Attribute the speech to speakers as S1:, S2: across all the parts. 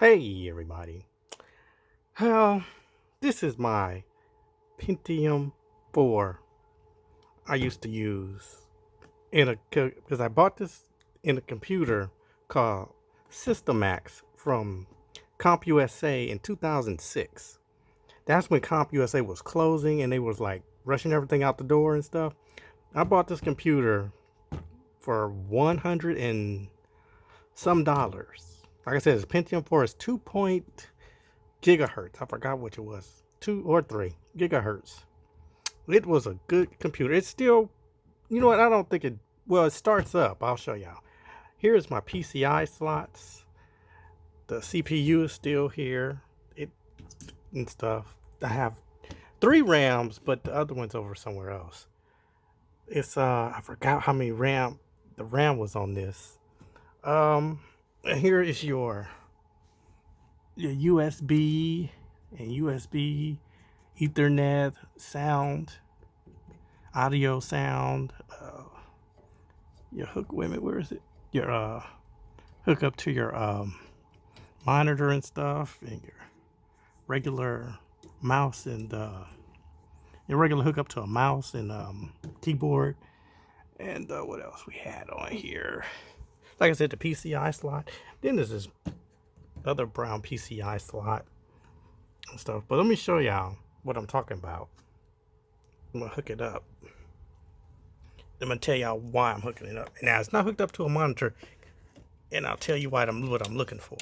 S1: Hey everybody. Well, this is my Pentium 4 I used to use because I bought this in a computer called Systemax from Compusa in 2006. That's when Compusa was closing and they was like rushing everything out the door and stuff. I bought this computer for 100 and some dollars. Like I said, it's Pentium 4 is 2 gigahertz. I forgot which it was. 2 or 3 gigahertz. It was a good computer. It's still, you know what? I don't think it, well, it starts up. I'll show y'all. Here's my PCI slots. The CPU is still here. It and stuff. I have 3 RAMs, but the other one's over somewhere else. It's, I forgot how many the RAM was on this. And here is your USB and USB Ethernet sound, audio sound. Your hook. Wait a minute, where is it? Your hook up to your monitor and stuff, and your regular mouse and your regular hookup to a mouse and keyboard. And what else we had on here? Like I said, the PCI slot. Then there's this other brown PCI slot and stuff. But let me show y'all what I'm talking about. I'm gonna hook it up. I'm gonna tell y'all why I'm hooking it up. Now it's not hooked up to a monitor, and I'll tell you what I'm looking for.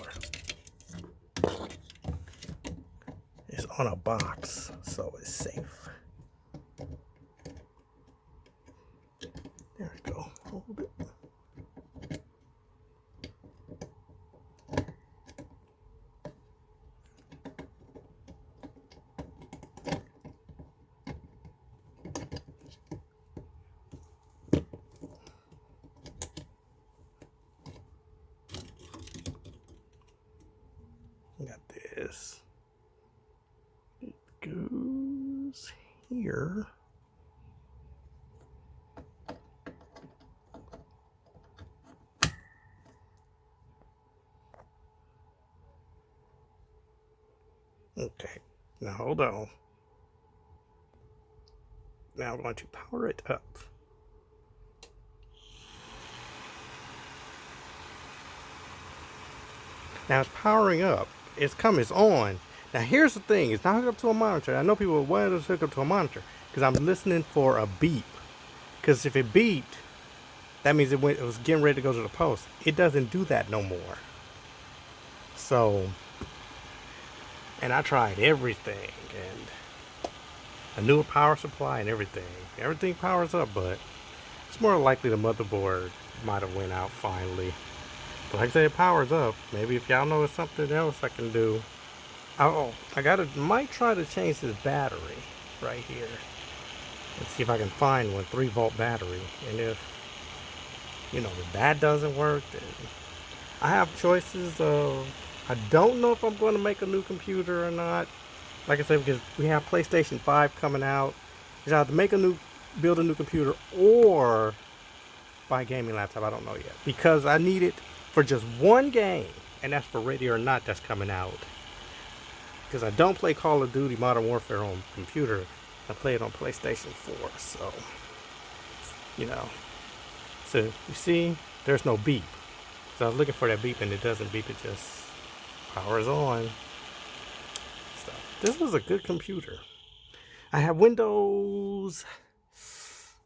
S1: It's on a box, so it's safe. There we go. Hold it. Got this. It goes here. Okay, now hold on. Now I'm going to power it up. Now it's powering up. It's on. Now here's the thing. It's not hooked up to a monitor. I know people wanted to hook up to a monitor because I'm listening for a beep. Because if it beeped, that means it was getting ready to go to the post. It doesn't do that no more. So, and I tried everything and a newer power supply and everything. Everything powers up, but it's more likely the motherboard might have went out finally. But like I said, it powers up. Maybe if y'all know something else I can do. Oh, might try to change this battery right here. Let's see if I can find one 3-volt battery. And if, if that doesn't work, then I have choices of, I don't know if I'm going to make a new computer or not. Like I said, because we have PlayStation 5 coming out. I have to build a new computer or buy a gaming laptop. I don't know yet. Because I need it for just one game, and that's for Ready or Not that's coming out. Because I don't play Call of Duty Modern Warfare on computer. I play it on PlayStation 4, so, So, you see, there's no beep. So I was looking for that beep, and it doesn't beep. It just powers on. So, this was a good computer. I have Windows.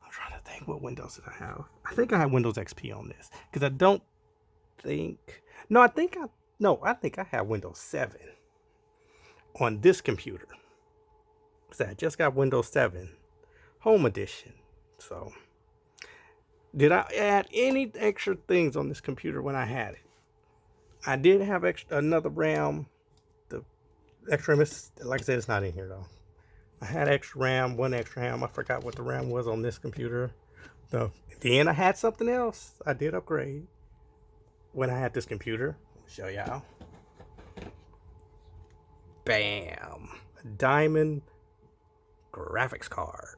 S1: I'm trying to think, what Windows did I have? I think I have Windows XP on this. Because I don't think, I think I have Windows 7 on this computer. So I just got Windows 7 Home Edition. So did I add any extra things on this computer when I had it? I did have another RAM. The extra RAM, like I said, it's not in here though. I had extra RAM, one extra RAM. I forgot what the RAM was on this computer. So at the end I had something else. I did upgrade when I had this computer. I'll show y'all. Bam! A diamond graphics card.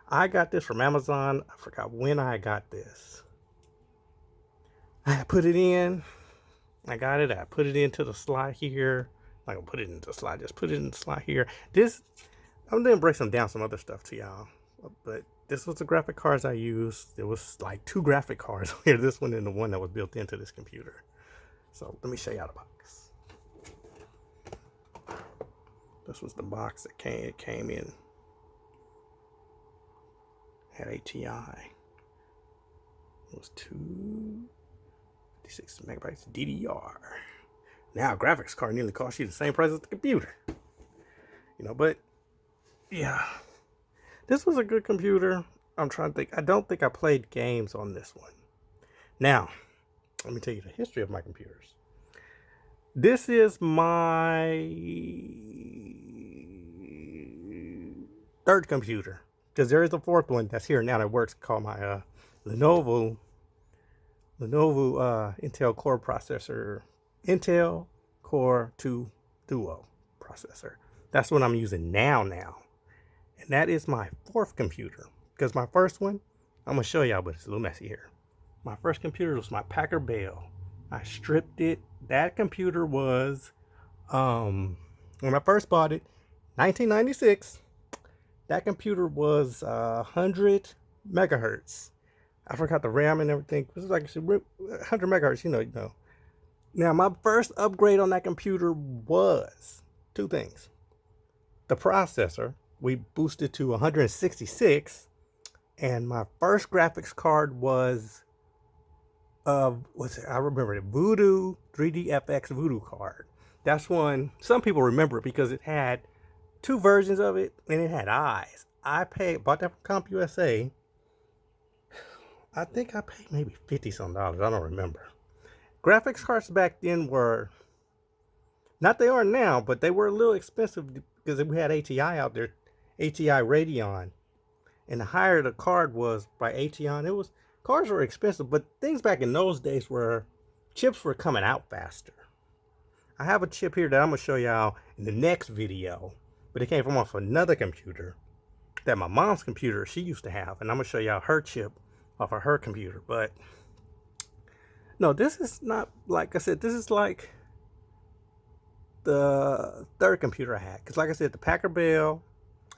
S1: I got this from Amazon. I forgot when I got this. I put it in, I got it. I put it into the slot here. I'm not gonna put it into the slot. Just put it in the slot here. This, I'm gonna break down some other stuff to y'all. But this was the graphic cards I used. There was like 2 graphic cards here. This one and the one that was built into this computer. So let me show y'all the box. This was the box that came in. Had ATI. It was 256 megabytes DDR. Now a graphics card nearly costs you the same price as the computer. You know, but yeah. This was a good computer. I'm trying to think. I don't think I played games on this one. Now, let me tell you the history of my computers. This is my 3rd computer. Because there is a 4th one that's here now that works, called my Lenovo Intel Core processor, Intel Core 2 Duo processor. That's what I'm using now. And that is my 4th computer. Because my first one, I'm going to show y'all, but it's a little messy here. My first computer was my Packard Bell. I stripped it. That computer was, when I first bought it, 1996. That computer was 100 megahertz. I forgot the RAM and everything. It was like 100 megahertz, you know. Now, my first upgrade on that computer was 2 things. The processor, we boosted to 166. And my first graphics card was, I remember the Voodoo 3DFX Voodoo card. That's one, some people remember it because it had 2 versions of it, and it had eyes. Bought that from Compusa. I think I paid maybe $50-some. I don't remember. Graphics cards back then were, not they are now, but they were a little expensive because we had ATI out there, ATI Radeon. And the higher the card was by ATI, cards were expensive, but things back in those days were, chips were coming out faster. I have a chip here that I'm going to show y'all in the next video. But it came from off another computer that my mom's computer she used to have. And I'm going to show y'all her chip off of her computer. But no, this is not, like I said, this is like the 3rd computer I had. Because like I said, the Packard Bell,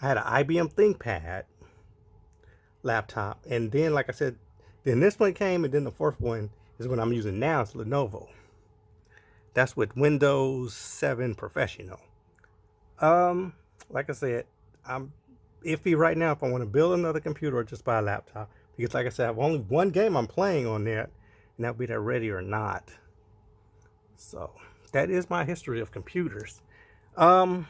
S1: I had an IBM ThinkPad laptop. And then, like I said, then this one came, and then the 4th one is what I'm using now. It's Lenovo. That's with Windows 7 Professional. Like I said, I'm iffy right now if I want to build another computer or just buy a laptop. Because like I said, I have only one game I'm playing on there, and that'll be that Ready or Not. So that is my history of computers. I've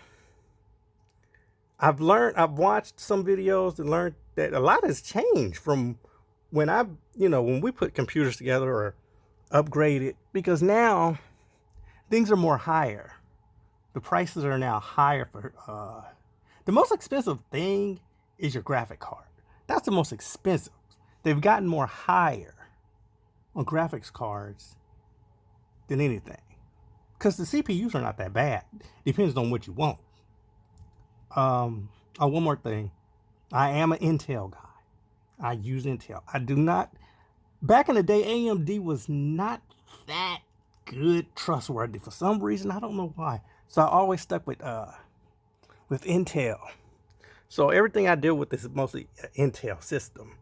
S1: watched some videos and learned that a lot has changed from when when we put computers together or upgraded, because now things are more higher. The prices are now higher for, the most expensive thing is your graphic card. That's the most expensive. They've gotten more higher on graphics cards than anything. Because the CPUs are not that bad. Depends on what you want. One more thing. I am an Intel guy. I use Intel. I do not, back in the day, AMD was not that good, trustworthy. For some reason, I don't know why. So I always stuck with Intel. So everything I deal with is mostly Intel system.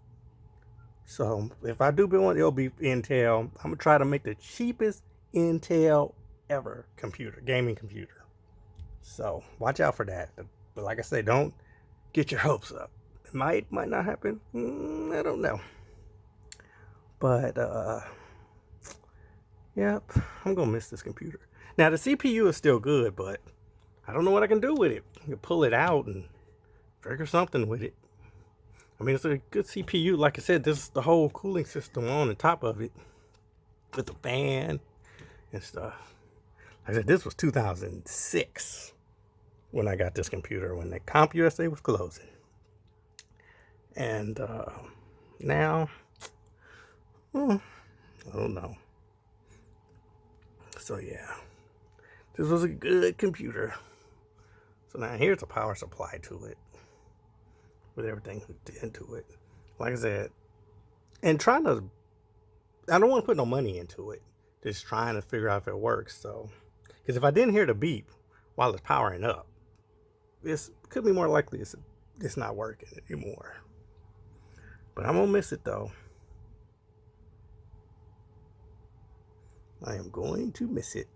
S1: So if I do build one, it'll be Intel. I'm gonna try to make the cheapest Intel ever gaming computer. So watch out for that. But like I say, don't get your hopes up. It might not happen. I don't know. But yep, I'm gonna miss this computer. Now the CPU is still good, but I don't know what I can do with it. I can pull it out and figure something with it. I mean, it's a good CPU. Like I said, this is the whole cooling system on the top of it with the fan and stuff. Like I said, this was 2006 when I got this computer, when the Compusa was closing. And now, I don't know. So yeah, this was a good computer. So now here's a power supply to it, with everything hooked into it. Like I said, and I don't want to put no money into it, just trying to figure out if it works. So, because if I didn't hear the beep while it's powering up, this could be more likely it's not working anymore. But I'm gonna miss it though. I am going to miss it.